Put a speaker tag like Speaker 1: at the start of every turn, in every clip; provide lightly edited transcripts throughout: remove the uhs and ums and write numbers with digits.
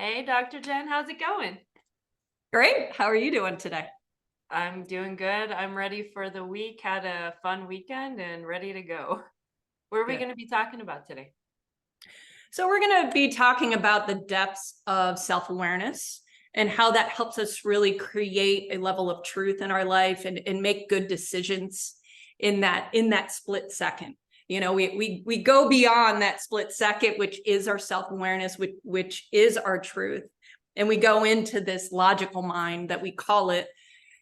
Speaker 1: Hey, Dr. Jen, how's it going?
Speaker 2: Great. How are you doing today?
Speaker 1: I'm doing good. I'm ready for the week. Had a fun weekend and ready to go. What are we
Speaker 2: Good.
Speaker 1: going to be talking about today?
Speaker 2: So, we're going to be talking about the depths of self awareness and how that helps us really create a level of truth in our life and make good decisions in that split second. We go beyond that split second, which is our self awareness, which is our truth. And we go into this logical mind that we call it,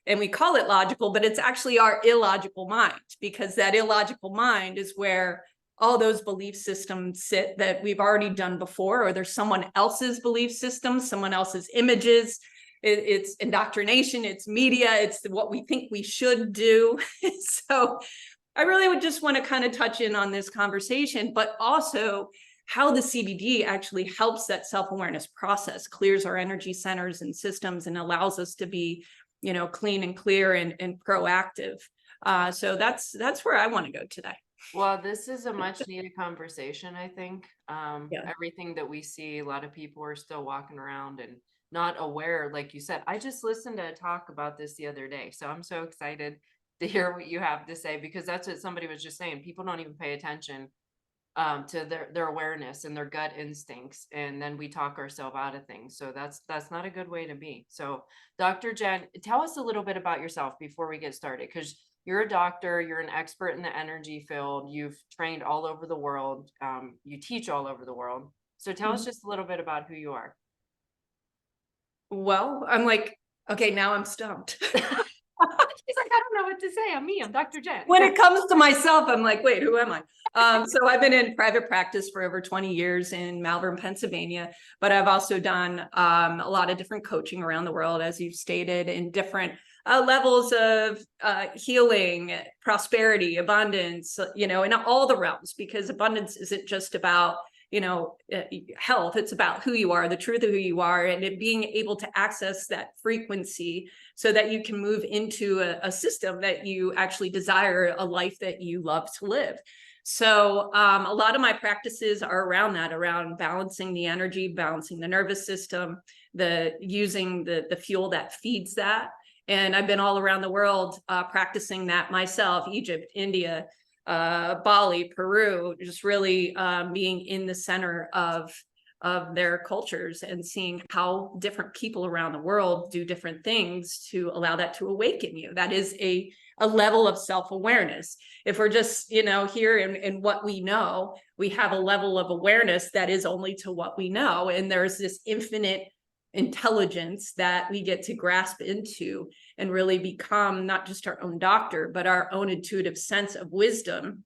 Speaker 2: and we call it logical, but it's actually our illogical mind, because that illogical mind is where all those belief systems sit that we've already done before, or there's someone else's belief system, someone else's images. It's indoctrination, it's media, it's what we think we should do. So I really would just want to kind of touch in on this conversation, but also how the CBD actually helps that self-awareness process, clears our energy centers and systems, and allows us to be, clean and clear and proactive. So that's where I want to go today.
Speaker 1: Well, this is a much needed conversation, I think.
Speaker 2: Yeah.
Speaker 1: Everything that we see, a lot of people are still walking around and not aware, like you said. I just listened to a talk about this the other day. So I'm so excited to hear what you have to say because that's what somebody was just saying. People don't even pay attention to their awareness and their gut instincts, and then we talk ourselves out of things. So that's not a good way to be. So, Dr. Jen, tell us a little bit about yourself before we get started, because you're a doctor, you're an expert in the energy field, you've trained all over the world, you teach all over the world. So tell us
Speaker 2: Mhm.
Speaker 1: just a little bit about who you are.
Speaker 2: Well, I'm like, okay, now I'm stumped.
Speaker 1: She's like, I don't know what to say. I'm me. I'm Dr. Jen.
Speaker 2: When it comes to myself, I'm like, wait, who am I? So I've been in private practice for over 20 years in Malvern, Pennsylvania, but I've also done a lot of different coaching around the world, as you've stated, in different levels of healing, prosperity, abundance, in all the realms, because abundance isn't just about health. It's about who you are, the truth of who you are, and it being able to access that frequency so that you can move into a system that you actually desire, a life that you love to live. So a lot of my practices are around that, around balancing the energy, balancing the nervous system, the using the fuel that feeds that. And I've been all around the world practicing that myself: Egypt, India, Bali, Peru, just really being in the center of their cultures and seeing how different people around the world do different things to allow that to awaken you. That is a level of self-awareness. If we're just, here in what we know, we have a level of awareness that is only to what we know. And there's this infinite intelligence that we get to grasp into and really become not just our own doctor, but our own intuitive sense of wisdom.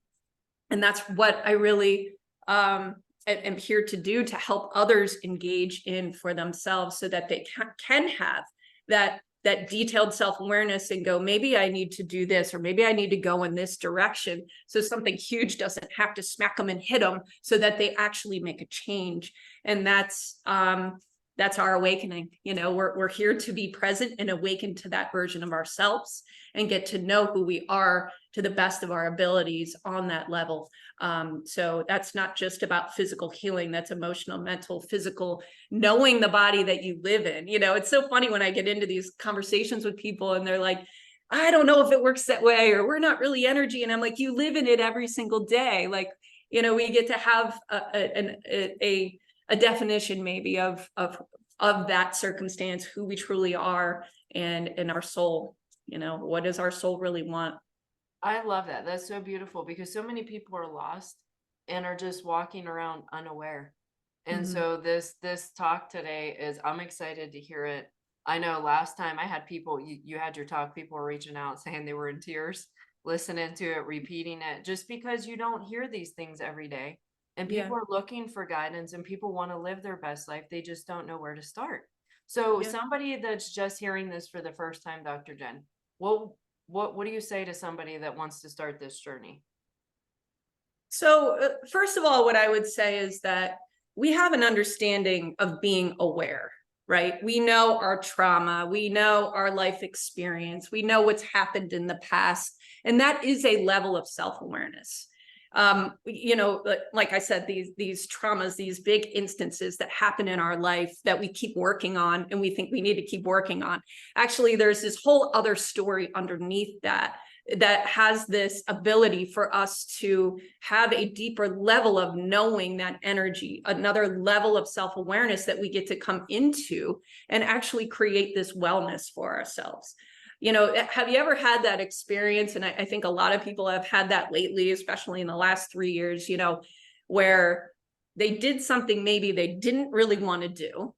Speaker 2: And that's what I really am here to do, to help others engage in for themselves, so that they can have that detailed self-awareness and go, maybe I need to do this, or maybe I need to go in this direction, so something huge doesn't have to smack them and hit them, so that they actually make a change. And that's our awakening. We're here to be present and awaken to that version of ourselves and get to know who we are to the best of our abilities on that level. So that's not just about physical healing, that's emotional, mental, physical, knowing the body that you live in. It's so funny when I get into these conversations with people and they're like, I don't know if it works that way, or we're not really energy. And I'm like, you live in it every single day. Like, we get to have a definition maybe of that circumstance, who we truly are, and our soul. What does our soul really want?
Speaker 1: I love that. That's so beautiful because so many people are lost and are just walking around unaware. And
Speaker 2: Mhm.
Speaker 1: so this talk today is, I'm excited to hear it. I know last time I had people, you had your talk, people were reaching out saying they were in tears, listening to it, repeating it, just because you don't hear these things every day. And
Speaker 2: Yeah.
Speaker 1: people are looking for guidance and people want to live their best life. They just don't know where to start. So
Speaker 2: Yeah.
Speaker 1: somebody that's just hearing this for the first time, Dr. Jen, what what do you say to somebody that wants to start this journey?
Speaker 2: So, first of all, what I would say is that we have an understanding of being aware, right? We know our trauma, we know our life experience, we know what's happened in the past, and that is a level of self awareness. You know, like I said, these traumas, these big instances that happen in our life that we keep working on and we think we need to keep working on. Actually, there's this whole other story underneath that has this ability for us to have a deeper level of knowing that energy, another level of self-awareness that we get to come into and actually create this wellness for ourselves. You know, have you ever had that experience? And I think a lot of people have had that lately, especially in the last 3 years, you know, where they did something maybe they didn't really want to do.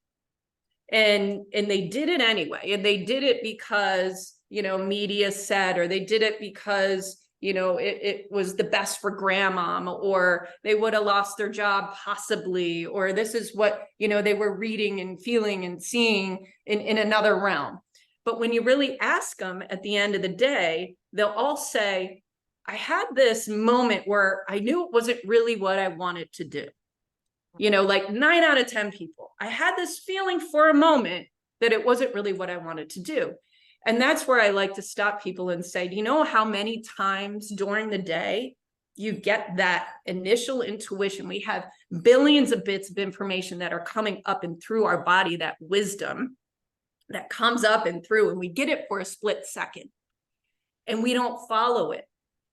Speaker 2: And they did it anyway. And they did it because, you know, media said, or they did it because, you know, it was the best for grandmom, or they would have lost their job possibly, or this is what, you know, they were reading and feeling and seeing in another realm. But when you really ask them at the end of the day, they'll all say, I had this moment where I knew it wasn't really what I wanted to do. You know, like 9 out of 10 people, I had this feeling for a moment that it wasn't really what I wanted to do. And that's where I like to stop people and say, do you know how many times during the day you get that initial intuition? We have billions of bits of information that are coming up and through our body, that wisdom that comes up and through, and we get it for a split second and we don't follow it.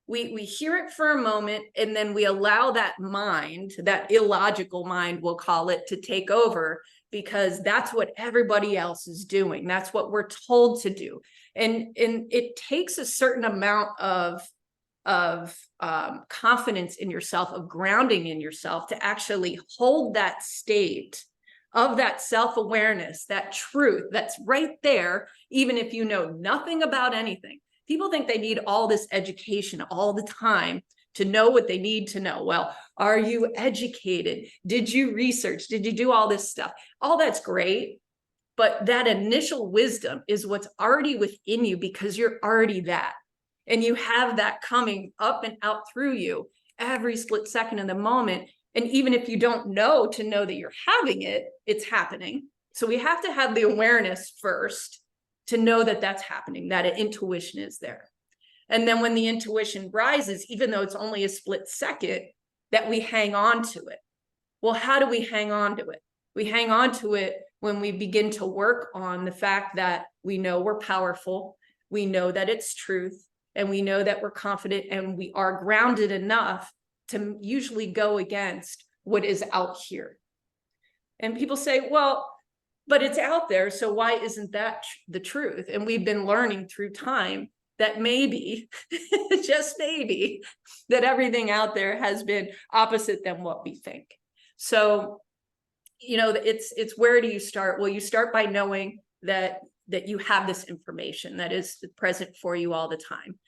Speaker 2: We hear it for a moment, and then we allow that mind, that illogical mind, we'll call it, to take over, because that's what everybody else is doing. That's what we're told to do. And it takes a certain amount of confidence in yourself, of grounding in yourself, to actually hold that state of that self-awareness, that truth that's right there, even if you know nothing about anything. People think they need all this education all the time to know what they need to know. Well, are you educated? Did you research? Did you do all this stuff? All that's great, but that initial wisdom is what's already within you, because you're already that. And you have that coming up and out through you every split second of the moment. And even if you don't know to know that you're having it, it's happening. So we have to have the awareness first to know that that's happening, that an intuition is there. And then when the intuition rises, even though it's only a split second, that we hang on to it. Well, how do we hang on to it? We hang on to it when we begin to work on the fact that we know we're powerful, we know that it's truth, and we know that we're confident, and we are grounded enough to usually go against what is out here. And people say, well, but it's out there, so why isn't that the truth? And we've been learning through time that maybe, just maybe, that everything out there has been opposite than what we think. So, you know, it's where do you start? Well, you start by knowing that you have this information that is present for you all the time.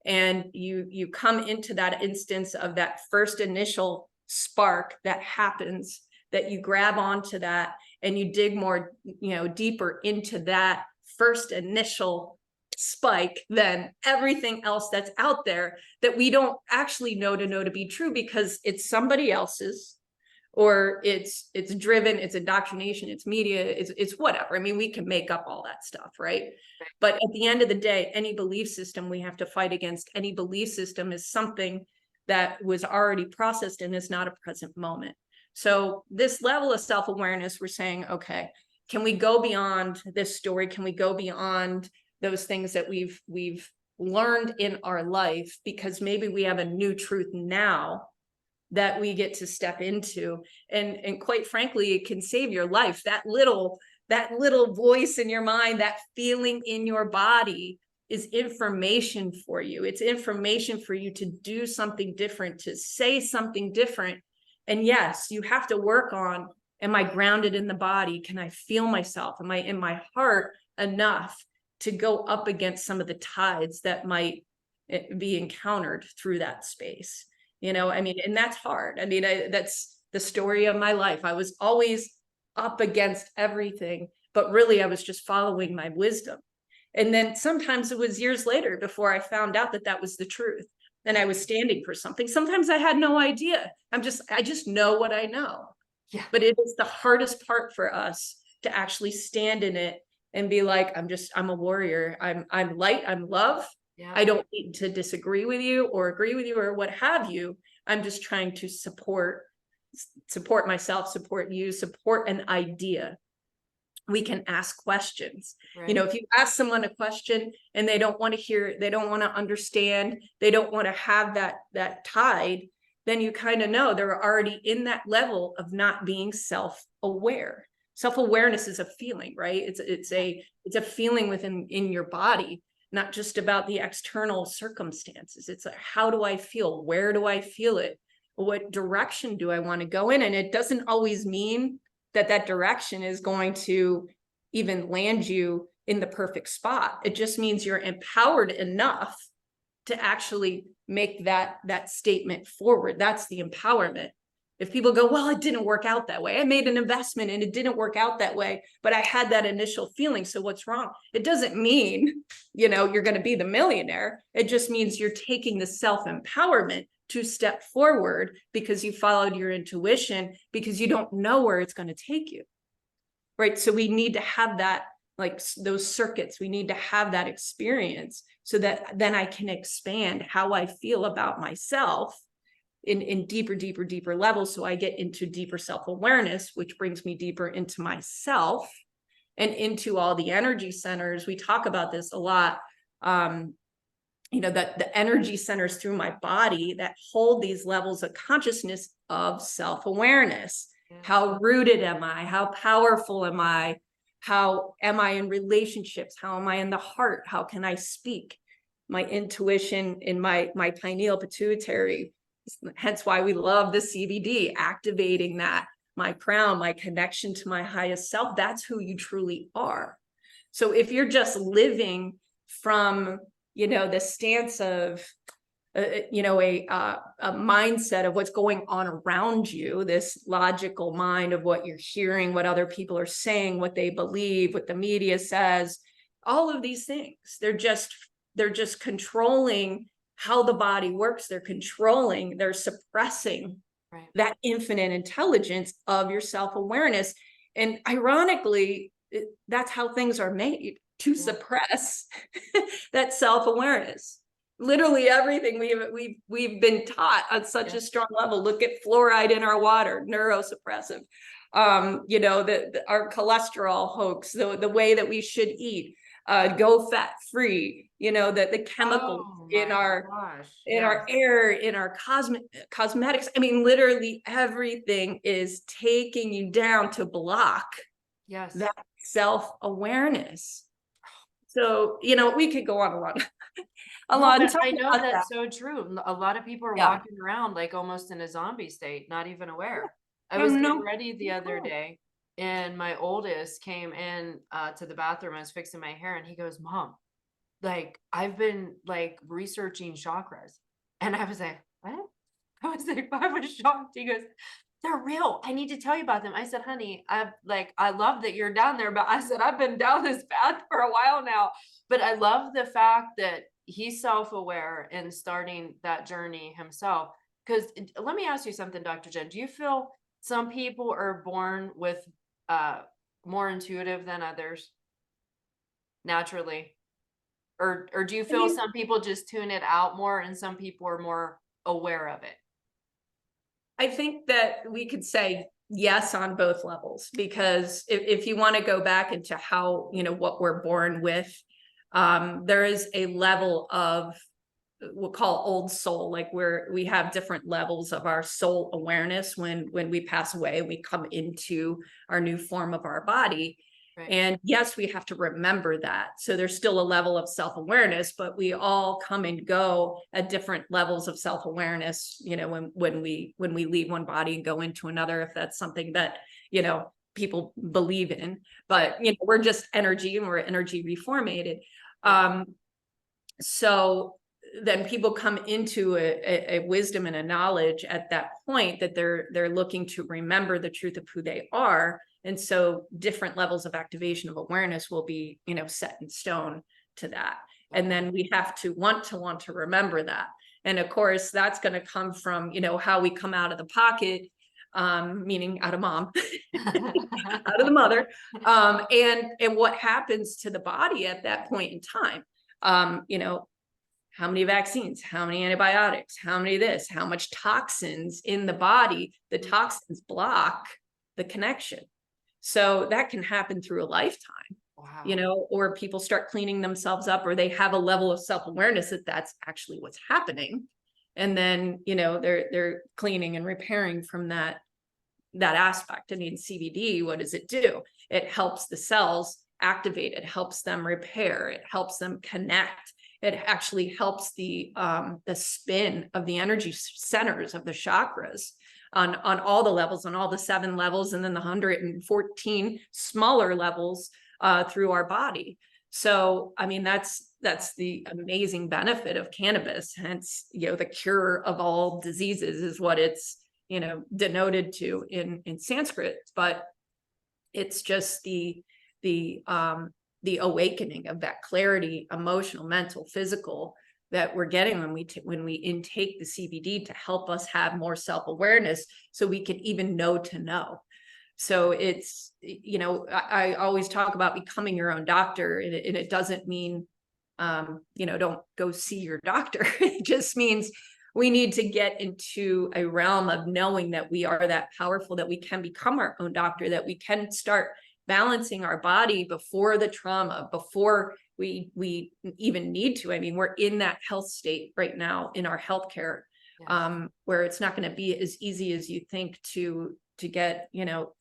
Speaker 2: And you come into that instance of that first initial spark that happens, that you grab onto that and you dig more, you know, deeper into that first initial spike than everything else that's out there that we don't actually know to be true, because it's somebody else's, or it's driven, it's indoctrination, it's media, it's whatever. I mean, we can make up all that stuff, right? But at the end of the day, any belief system we have to fight against, any belief system is something that was already processed and is not a present moment. So this level of self-awareness, we're saying, okay, can we go beyond this story? Can we go beyond those things that we've learned in our life? Because maybe we have a new truth now that we get to step into, and quite frankly, it can save your life. That little voice in your mind, that feeling in your body, is information for you. It's information for you to do something different, to say something different. And yes, you have to work on, am I grounded in the body? Can I feel myself? Am I in my heart enough to go up against some of the tides that might be encountered through that space? You know, I mean, and that's hard. I mean, that's the story of my life. I was always up against everything, but really I was just following my wisdom. And then sometimes it was years later before I found out that that was the truth. And I was standing for something. Sometimes I had no idea. I just know what I know.
Speaker 1: Yeah.
Speaker 2: But it is the hardest part for us to actually stand in it and be like, I'm a warrior. I'm light, I'm love.
Speaker 1: Yeah.
Speaker 2: I don't need to disagree with you or agree with you or what have you. I'm just trying to support myself, support you, support an idea. We can ask questions.
Speaker 1: Right.
Speaker 2: You know, if you ask someone a question and they don't want to hear, they don't want to understand, they don't want to have that tide, then you kind of know they're already in that level of not being self-aware. Self-awareness is a feeling, right? It's a feeling in your body, not just about the external circumstances. It's like, how do I feel? Where do I feel it? What direction do I want to go in? And it doesn't always mean that direction is going to even land you in the perfect spot. It just means you're empowered enough to actually make that statement forward. That's the empowerment. If people go, well, it didn't work out that way. I made an investment and it didn't work out that way, but I had that initial feeling. So what's wrong? It doesn't mean, you're going to be the millionaire. It just means you're taking the self-empowerment to step forward because you followed your intuition, because you don't know where it's going to take you. Right. So we need to have that, like those circuits, we need to have that experience so that then I can expand how I feel about myself in deeper levels. So I get into deeper self-awareness, which brings me deeper into myself and into all the energy centers. We talk about this a lot. That the energy centers through my body that hold these levels of consciousness of self-awareness.
Speaker 1: Yeah.
Speaker 2: How rooted am I? How powerful am I? How am I in relationships? How am I in the heart? How can I speak? My intuition in my pineal pituitary. Hence why we love the CBD, activating that, my crown, my connection to my highest self. That's who you truly are. So if you're just living from the stance of, a mindset of what's going on around you, this logical mind of what you're hearing, what other people are saying, what they believe, what the media says, all of these things, they're just controlling how the body works. They're suppressing that infinite intelligence of your self-awareness. And ironically, that's how things are made, to suppress that self-awareness. Literally everything we've been taught on such a strong level. Look at fluoride in our water, neurosuppressive. Our cholesterol hoax, the way that we should eat, go fat free. The chemicals in our air, in our cosmetics. I mean, literally everything is taking you down to block that self-awareness. So, we could go on a lot.
Speaker 1: I know that's so true. A lot of people are walking around like almost in a zombie state, not even aware. I was getting ready the other day and my oldest came in to the bathroom. I was fixing my hair and he goes, Mom, like I've been like researching chakras. And I was like, what? I was shocked. He goes, they're real. I need to tell you about them. I said, honey, I love that you're down there, but I said, I've been down this path for a while now. But I love the fact that he's self-aware and starting that journey himself. Because let me ask you something, Dr. Jen, do you feel some people are born with more intuitive than others naturally? Or do you feel some people just tune it out more and some people are more aware of it?
Speaker 2: I think that we could say yes on both levels, because if you want to go back into how, what we're born with, there is a level of, we'll call old soul, like we have different levels of our soul awareness when we pass away, we come into our new form of our body. Right. And yes, we have to remember that. So there's still a level of self-awareness, but we all come and go at different levels of self-awareness, when we leave one body and go into another, if that's something that, people believe in. But, we're just energy and we're energy reformated. So then people come into a wisdom and a knowledge at that point that they're looking to remember the truth of who they are. And so different levels of activation of awareness will be, set in stone to that. And then we have to want to remember that. And of course, that's going to come from, how we come out of the pocket, meaning out of mom, out of the mother, and what happens to the body at that point in time. how many vaccines, how many antibiotics, how many this, how much toxins in the body, the toxins block the connection. So that can happen through a lifetime, you
Speaker 1: Wow.
Speaker 2: know, or people start cleaning themselves up, or they have a level of self-awareness that that's actually what's happening. And then, you know, they're cleaning and repairing from that aspect. I mean, CBD, what does it do? It helps the cells activate, it helps them repair, it helps them connect. It actually helps the spin of the energy centers of the chakras on all the levels, on all the 7 levels, and then the 114 smaller levels through our body. So, I mean, that's the amazing benefit of cannabis. Hence, you know, the cure of all diseases is what it's, you know, denoted to in Sanskrit. But it's just the awakening of that clarity, emotional, mental, physical, that we're getting when we intake the CBD to help us have more self-awareness, so we can even know to know. So it's, you know, I always talk about becoming your own doctor, and it doesn't mean, you know, don't go see your doctor. It just means we need to get into a realm of knowing that we are that powerful, that we can become our own doctor, that we can start balancing our body before the trauma, before we even need to. I mean, we're in that health state right now in our healthcare,
Speaker 1: Yes.
Speaker 2: where it's not going to be as easy as you think to get, you know,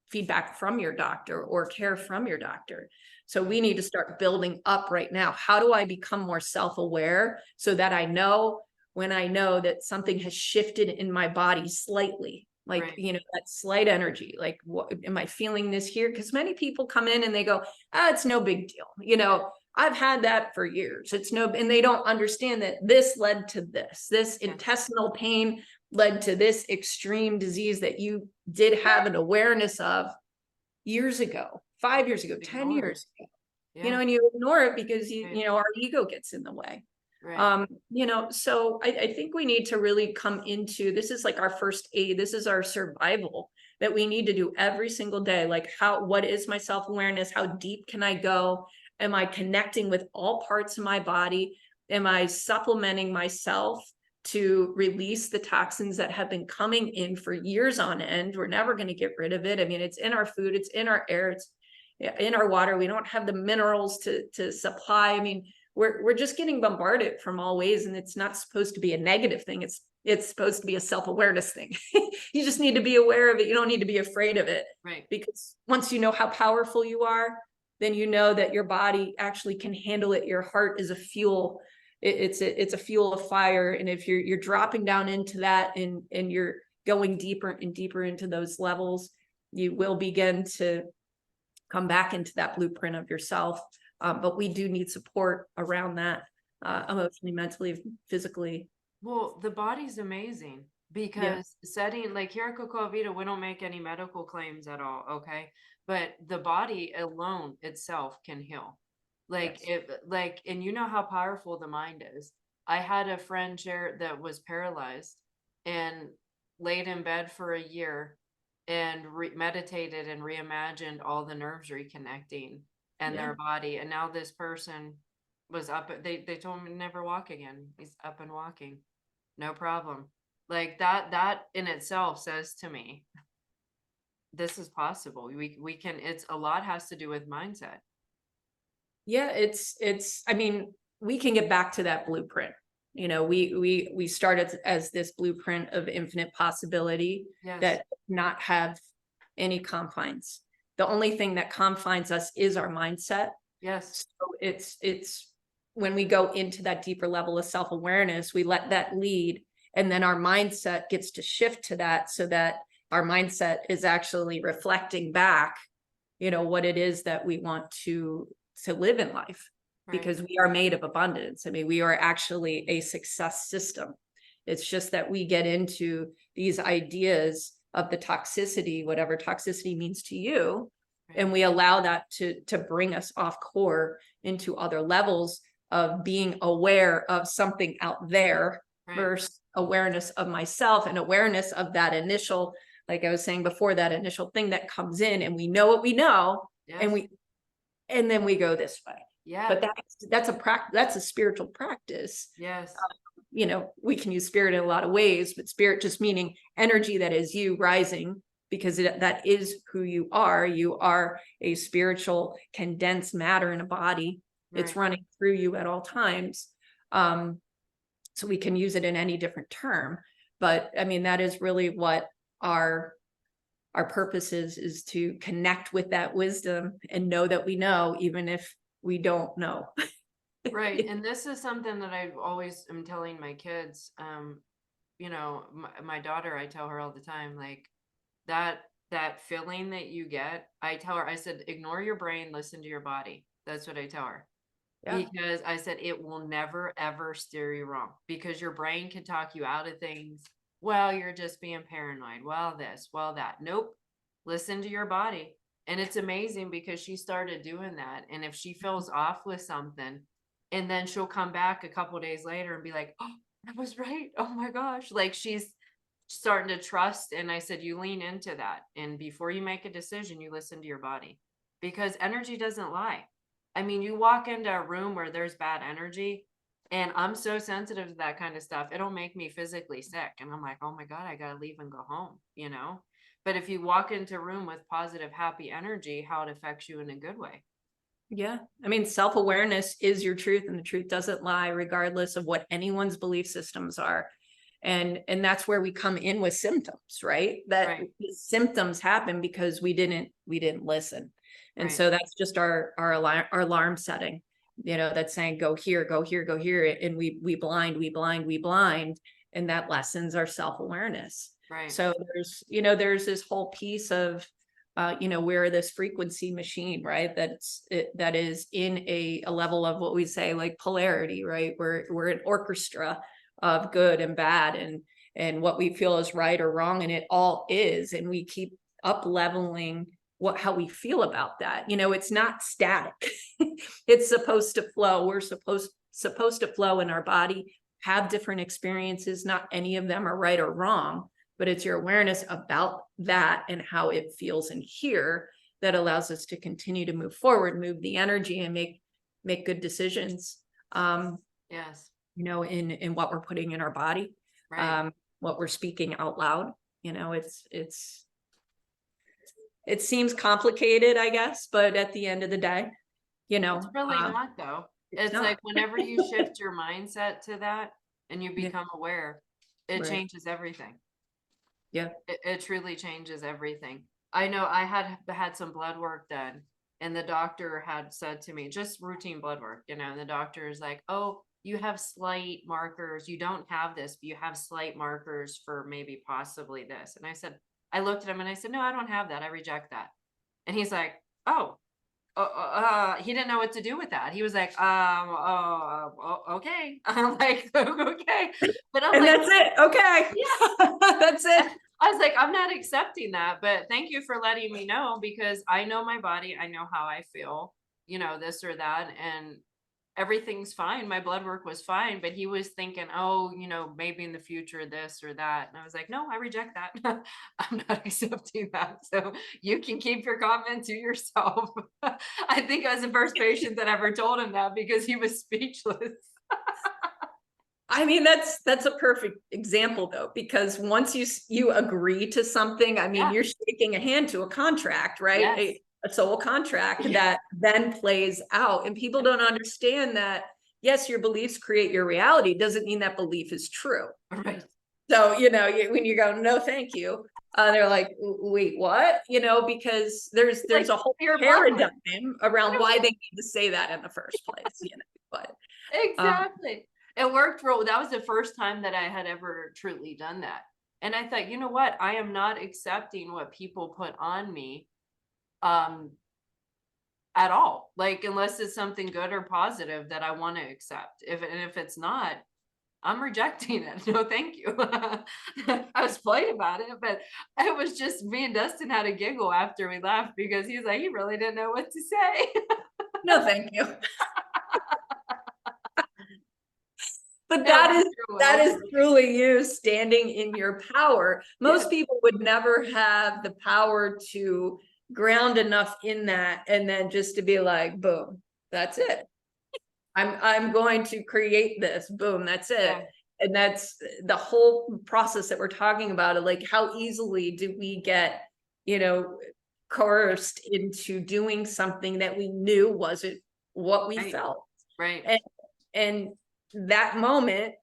Speaker 2: feedback from your doctor or care from your doctor. So we need to start building up right now. How do I become more self-aware so that I know when I know that something has shifted in my body slightly, like,
Speaker 1: Right.
Speaker 2: you know, that slight energy, like, what am I feeling this here? Because many people come in and they go, ah, it's no big deal. You know, I've had that for years. It's no, and they don't understand that this led to this
Speaker 1: Yes.
Speaker 2: intestinal pain led to this extreme disease that you did have an awareness of years ago, 5 years ago, 10
Speaker 1: Ignore.
Speaker 2: years ago, you know,
Speaker 1: Yeah.
Speaker 2: and you ignore it because
Speaker 1: Right.
Speaker 2: you know, our ego gets in the way.
Speaker 1: Right.
Speaker 2: You know, so I think we need to really come into, this is like our first aid, this is our survival that we need to do every single day. Like, what is my self-awareness? How deep can I go? Am I connecting with all parts of my body? Am I supplementing myself to release the toxins that have been coming in for years on end? We're never going to get rid of it. I mean, it's in our food, it's in our air, it's in our water. We don't have the minerals to supply. I mean, we're just getting bombarded from all ways, and it's not supposed to be a negative thing. It's supposed to be a self-awareness thing. You just need to be aware of it. You don't need to be afraid of it,
Speaker 1: Right.
Speaker 2: because once you know how powerful you are, then you know that your body actually can handle it. Your heart is a fuel. It's a fuel of fire. And if you're dropping down into that, and you're going deeper and deeper into those levels, you will begin to come back into that blueprint of yourself. But we do need support around that, emotionally, mentally, physically.
Speaker 1: Well, the body's amazing
Speaker 2: Yeah.
Speaker 1: because setting, like here at Cocoa Vita, we don't make any medical claims at all. Okay. But the body alone itself can heal. Like
Speaker 2: Yes.
Speaker 1: and you know how powerful the mind is. I had a friend share that was paralyzed and laid in bed for a year and meditated and reimagined all the nerves reconnecting and
Speaker 2: Yeah.
Speaker 1: their body. And now this person was up. They told him to never walk again. He's up and walking. No problem. Like that in itself says to me, this is possible. We can, it's a lot has to do with mindset.
Speaker 2: Yeah. I mean, we can get back to that blueprint. You know, we started as this blueprint of infinite possibility
Speaker 1: Yes.
Speaker 2: that not have any confines. The only thing that confines us is our mindset.
Speaker 1: Yes.
Speaker 2: So it's when we go into that deeper level of self-awareness, we let that lead, and then our mindset gets to shift to that, so that our mindset is actually reflecting back, you know, what it is that we want to live in life,
Speaker 1: Right.
Speaker 2: because we are made of abundance. I mean, we are actually a success system. It's just that we get into these ideas of the toxicity, whatever toxicity means to you,
Speaker 1: Right.
Speaker 2: and we allow that to bring us off core into other levels of being aware of something out there
Speaker 1: Right.
Speaker 2: versus awareness of myself, and awareness of that initial, like I was saying before, that initial thing that comes in, and we know what we know,
Speaker 1: Yes.
Speaker 2: and then we go this way.
Speaker 1: Yeah.
Speaker 2: but that's a practice, that's a spiritual practice.
Speaker 1: Yes.
Speaker 2: You know, we can use spirit in a lot of ways, but spirit just meaning energy that is you rising, because that is who you are. You are a spiritual condensed matter in a body. It's
Speaker 1: Right.
Speaker 2: running through you at all times. Um, so we can use it in any different term. But I mean, that is really what our purpose is to connect with that wisdom and know that we know, even if we don't know.
Speaker 1: Right. And this is something that I always am telling my kids. My daughter, I tell her all the time, like that that feeling that you get, I tell her, I said, ignore your brain, listen to your body. That's what I tell her.
Speaker 2: Yeah.
Speaker 1: Because I said it will never ever steer you wrong, because your brain can talk you out of things. Well, you're just being paranoid. Well, this, well, that. Nope. Listen to your body. And it's amazing because she started doing that. And if she feels off with something, and then she'll come back a couple days later and be like, oh, I was right. Oh my gosh. Like she's starting to trust. And I said, you lean into that. And before you make a decision, you listen to your body, because energy doesn't lie. I mean, you walk into a room where there's bad energy, and I'm so sensitive to that kind of stuff. It'll make me physically sick. And I'm like, oh my God, I got to leave and go home, you know? But if you walk into a room with positive, happy energy, how it affects you in a good way.
Speaker 2: Yeah. I mean, self-awareness is your truth, and the truth doesn't lie, regardless of what anyone's belief systems are. And that's where we come in with symptoms, right? That
Speaker 1: Right.
Speaker 2: symptoms happen because we didn't listen. And
Speaker 1: Right.
Speaker 2: so that's just our alarm setting, you know, that's saying, go here, go here, go here. And we blind, and that lessens our self-awareness.
Speaker 1: Right.
Speaker 2: So there's this whole piece of we're this frequency machine, right? That is in a level of what we say like polarity, right? We're an orchestra of good and bad, and what we feel is right or wrong, and it all is, and we keep up leveling how we feel about that. It's not static. It's supposed to flow. We're supposed to flow in our body, have different experiences. Not any of them are right or wrong, but it's your awareness about that and how it feels in here that allows us to continue to move forward, move the energy, and make good decisions.
Speaker 1: Yes.
Speaker 2: In what we're putting in our body,
Speaker 1: Right.
Speaker 2: what we're speaking out loud. It seems complicated, I guess, but at the end of the day,
Speaker 1: It's really not, though.
Speaker 2: it's
Speaker 1: It's
Speaker 2: not.
Speaker 1: like whenever you shift your mindset to that and you
Speaker 2: Yeah,
Speaker 1: become aware, it
Speaker 2: right.
Speaker 1: changes everything.
Speaker 2: Yeah.
Speaker 1: It truly changes everything. I know I had some blood work done, and the doctor had said to me, just routine blood work, and the doctor is like, oh, you have slight markers. You don't have this, but you have slight markers for maybe possibly this. And I looked at him and I said, no, I don't have that. I reject that. And he's like, oh, he didn't know what to do with that. He was like, okay. I'm like, okay. But I'm
Speaker 2: And
Speaker 1: like,
Speaker 2: that's it. Okay.
Speaker 1: yeah.
Speaker 2: That's it.
Speaker 1: I was like, I'm not accepting that, but thank you for letting me know, because I know my body. I know how I feel, this or that. And everything's fine. My blood work was fine, but he was thinking, oh, maybe in the future, this or that. And I was like, no, I reject that. I'm not accepting that. So you can keep your comment to yourself. I think I was the first patient that ever told him that, because he was speechless.
Speaker 2: I mean, that's a perfect example though, because once you agree to something, I mean,
Speaker 1: Yeah.
Speaker 2: you're shaking a hand to a contract, right?
Speaker 1: Yes.
Speaker 2: A soul contract
Speaker 1: Yeah.
Speaker 2: that then plays out, and people don't understand that. Yes, your beliefs create your reality. Doesn't mean that belief is true.
Speaker 1: Right.
Speaker 2: So, when you go, no, thank you, they're like, wait, what? Because there's
Speaker 1: Like
Speaker 2: a whole
Speaker 1: your blood work.
Speaker 2: paradigm around why they need to say that in the first place, but
Speaker 1: Exactly. It worked for that was the first time that I had ever truly done that. And I thought, you know what? I am not accepting what people put on me um at all. Like unless it's something good or positive that I want to accept. If it's not, I'm rejecting it. No, thank you. I was polite about it, but it was just me and Dustin had a giggle after we left, because he's like, he really didn't know what to say.
Speaker 2: no, thank you. But
Speaker 1: It
Speaker 2: that
Speaker 1: worked
Speaker 2: is
Speaker 1: real
Speaker 2: that
Speaker 1: well
Speaker 2: is
Speaker 1: for me.
Speaker 2: truly you standing in your power.
Speaker 1: Yes.
Speaker 2: Most people would never have the power to ground enough in that, and then just to be like, boom, that's it. I'm going to create this, boom, that's it.
Speaker 1: Yeah.
Speaker 2: And that's the whole process that we're talking about, like how easily do we get, you know, coerced into doing something that we knew wasn't what we
Speaker 1: Right.
Speaker 2: felt.
Speaker 1: Right.
Speaker 2: And that moment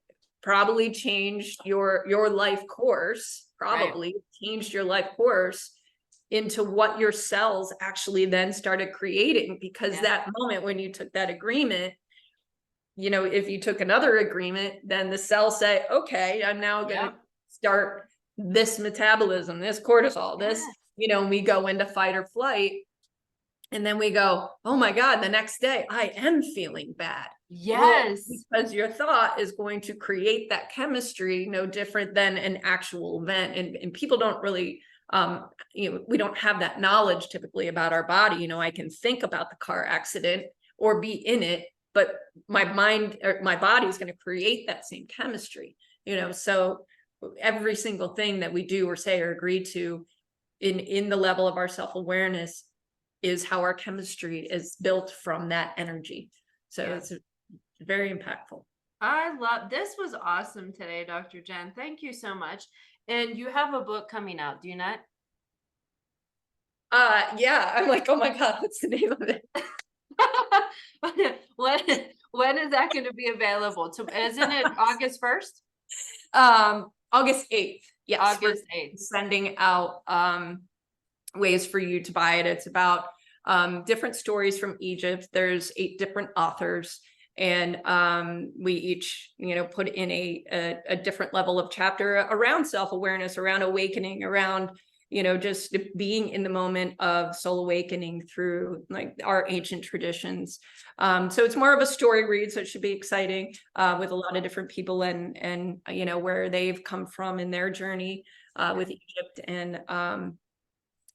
Speaker 2: probably changed your life course,
Speaker 1: Right.
Speaker 2: probably changed your life course into what your cells actually then started creating, because
Speaker 1: Yeah.
Speaker 2: that moment when you took that agreement, you know, if you took another agreement, then the cells say, okay, I'm now going to
Speaker 1: Yep.
Speaker 2: start this metabolism, this cortisol, this,
Speaker 1: Yes.
Speaker 2: you know, we go into fight or flight. And then we go, oh my God, the next day I am feeling bad. Well,
Speaker 1: Yes.
Speaker 2: because your thought is going to create that chemistry, no different than an actual event. And people don't really, you know, we don't have that knowledge typically about our body. You know, I can think about the car accident or be in it, but my mind or my body is going to create that same chemistry, you know. So every single thing that we do or say or agree to in the level of our self-awareness is how our chemistry is built from that energy. So
Speaker 1: Yeah.
Speaker 2: it's very impactful.
Speaker 1: I love this. Was awesome today, Dr. Jen. Thank you so much. And you have a book coming out, do you not?
Speaker 2: Yeah, I'm like, oh my God, what's the name of it?
Speaker 1: when when is that going to be available? Isn't it August 1st?
Speaker 2: August 8th. Yes, we're
Speaker 1: August 8th.
Speaker 2: sending out ways for you to buy it. It's about different stories from Egypt. There's 8 different authors, and we each, you know, put in a different level of chapter around self-awareness, around awakening, around, you know, just being in the moment of soul awakening through like our ancient traditions. So it's more of a story read, so it should be exciting with a lot of different people and you know, where they've come from in their journey with Egypt, and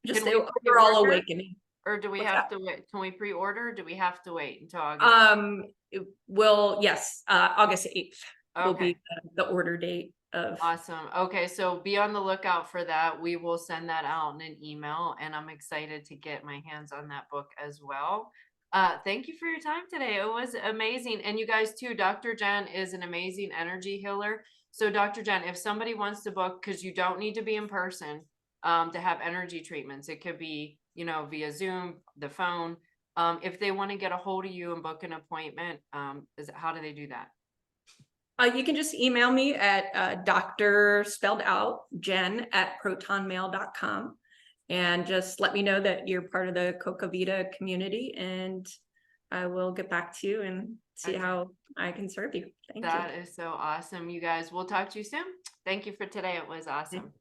Speaker 2: just
Speaker 1: Can
Speaker 2: the
Speaker 1: we
Speaker 2: overall
Speaker 1: pre-order,
Speaker 2: awakening.
Speaker 1: or do we
Speaker 2: What's
Speaker 1: have
Speaker 2: that?
Speaker 1: to wait? Can we pre-order? Or do we have to wait until August?
Speaker 2: It will, yes, August 8th will
Speaker 1: Okay.
Speaker 2: be the order date of.
Speaker 1: Awesome. Okay, so be on the lookout for that. We will send that out in an email, and I'm excited to get my hands on that book as well. Thank you for your time today. It was amazing. And you guys too, Dr. Jen is an amazing energy healer. So Dr. Jen, if somebody wants to book, because you don't need to be in person to have energy treatments, it could be, you know, via Zoom, the phone. If they want to get a hold of you and book an appointment, how do they do that?
Speaker 2: You can just email me at Dr. spelled out Jen at protonmail.com, and just let me know that you're part of the Coca Vita community, and I will get back to you and see
Speaker 1: Okay.
Speaker 2: how I can serve you. Thank you.
Speaker 1: That is so awesome, you guys. We'll talk to you soon. Thank you for today. It was awesome.